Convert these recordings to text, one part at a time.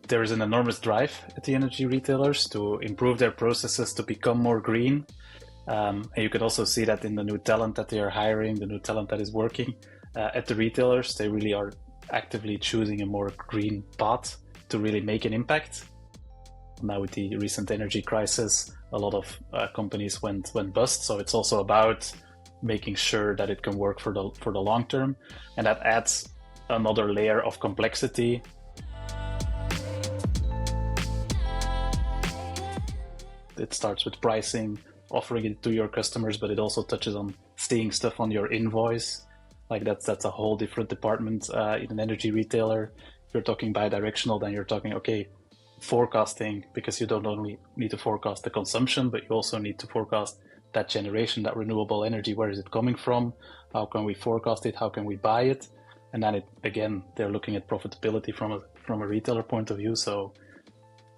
there is an enormous drive at the energy retailers to improve their processes to become more green. And you can also see that in the new talent that they are hiring, the new talent that is working at the retailers. They really are actively choosing a more green path to really make an impact. Now with the recent energy crisis, a lot of companies went bust. So it's also about making sure that it can work for the long term, and that adds another layer of complexity. It starts with pricing, offering it to your customers, but it also touches on seeing stuff on your invoice. Like that's a whole different department in an energy retailer. If you're talking bi-directional, then you're talking, okay, forecasting, because you don't only need to forecast the consumption, but you also need to forecast that generation, that renewable energy. Where is it coming from? How can we forecast it? How can we buy it? And then again, they're looking at profitability from a retailer point of view. So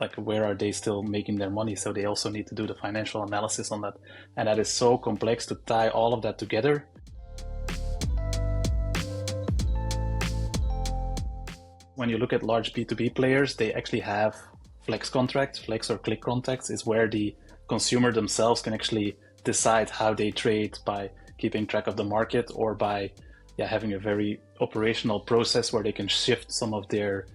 like, where are they still making their money? So they also need to do the financial analysis on that. And that is so complex to tie all of that together. When you look at large B2B players, they actually have flex contracts. Flex or click contracts is where the consumer themselves can actually decide how they trade by keeping track of the market, or by having a very operational process where they can shift some of their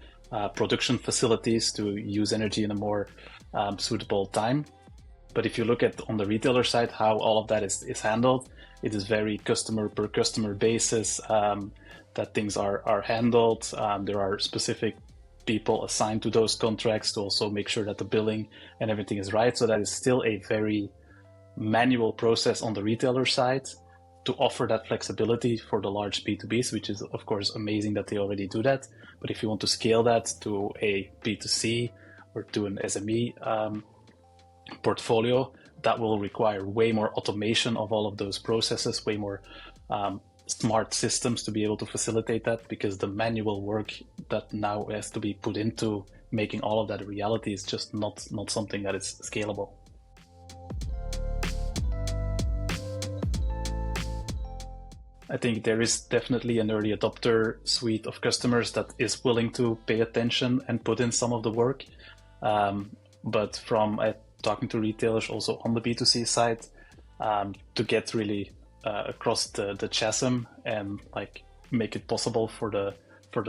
production facilities to use energy in a more suitable time. But if you look at on the retailer side, how all of that is handled, it is very customer per customer basis that things are handled. There are specific people assigned to those contracts to also make sure that the billing and everything is right. So that is still a very manual process on the retailer side to offer that flexibility for the large B2Bs, which is of course amazing that they already do that. But if you want to scale that to a B2C or to an SME portfolio, that will require way more automation of all of those processes, way more smart systems to be able to facilitate that, because the manual work that now has to be put into making all of that a reality is just not something that is scalable. I think there is definitely an early adopter suite of customers that is willing to pay attention and put in some of the work. But from talking to retailers also on the B2C side, to get really across the chasm and like make it possible for the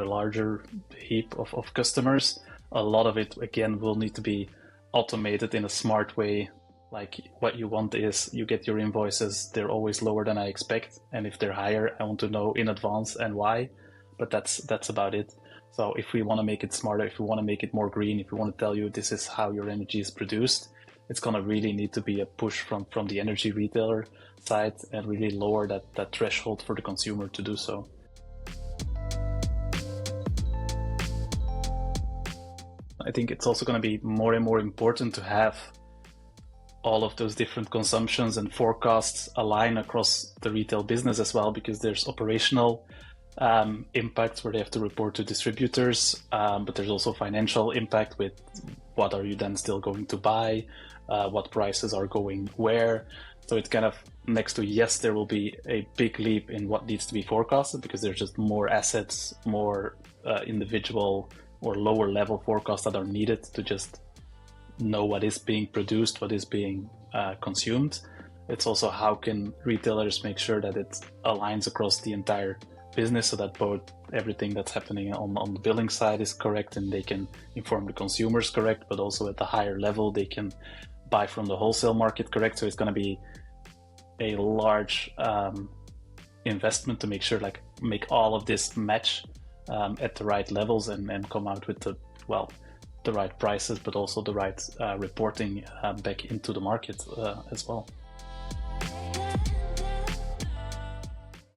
larger heap of customers, a lot of it again will need to be automated in a smart way. Like, what you want is you get your invoices, they're always lower than I expect, and if they're higher, I want to know in advance and why. But that's about it. So if we want to make it smarter, if we want to make it more green, if we want to tell you this is how your energy is produced, it's going to really need to be a push from the energy retailer side and really lower that threshold for the consumer to do so. I think it's also going to be more and more important to have all of those different consumptions and forecasts align across the retail business as well, because there's operational impacts where they have to report to distributors, but there's also financial impact with what are you then still going to buy, what prices are going where. So it's kind of next to, yes, there will be a big leap in what needs to be forecasted, because there's just more assets, more individual or lower level forecasts that are needed to just know what is being produced, what is being consumed. It's also how can retailers make sure that it aligns across the entire business, so that both everything that's happening on the billing side is correct and they can inform the consumers correct, but also at the higher level they can buy from the wholesale market correct. So it's going to be a large investment to make sure, like, make all of this match at the right levels and come out with the right prices, but also the right reporting back into the market as well.